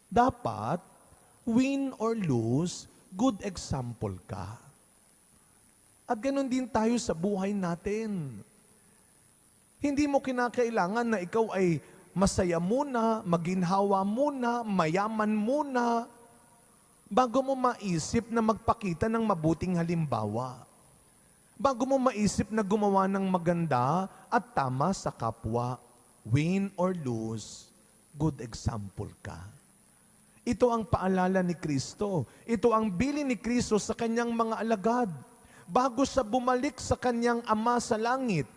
Dapat, win or lose, good example ka. At ganun din tayo sa buhay natin. Hindi mo kinakailangan na ikaw ay masaya muna, maginhawa muna, mayaman muna, bago mo maisip na magpakita ng mabuting halimbawa. Bago mo maisip na gumawa ng maganda at tama sa kapwa, win or lose, good example ka. Ito ang paalala ni Kristo. Ito ang bilin ni Kristo sa kanyang mga alagad. Bago siya bumalik sa kanyang Ama sa langit,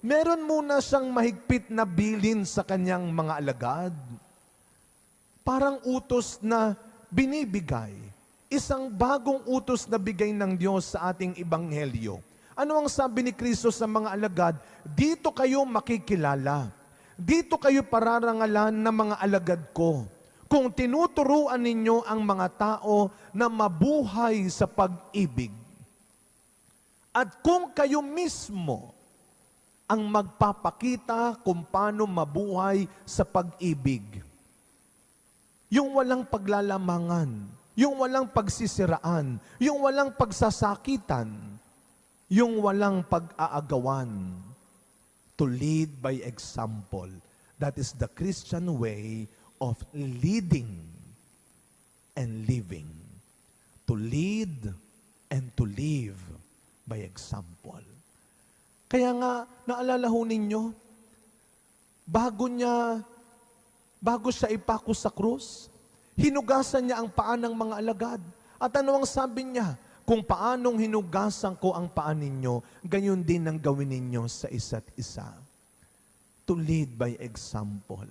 meron muna siyang mahigpit na bilin sa kanyang mga alagad. Parang utos na binibigay. Isang bagong utos na bigay ng Diyos sa ating ebanghelyo. Ano ang sabi ni Kristo sa mga alagad? Dito kayo makikilala. Dito kayo pararangalan ng mga alagad ko. Kung tinuturuan ninyo ang mga tao na mabuhay sa pag-ibig. At kung kayo mismo ang magpapakita kung paano mabuhay sa pag-ibig. Yung walang paglalamangan, yung walang pagsisiraan, yung walang pagsasakitan, yung walang pag-aagawan. To lead by example. That is the Christian way of leading and living. To lead and to live by example. Kaya nga, naalala ho ninyo, bago siya ipako sa krus, hinugasan niya ang paa ng mga alagad. At ano ang sabi niya? Kung paanong hinugasan ko ang paa ninyo, gayon din ang gawin ninyo sa isa't isa. To lead by example.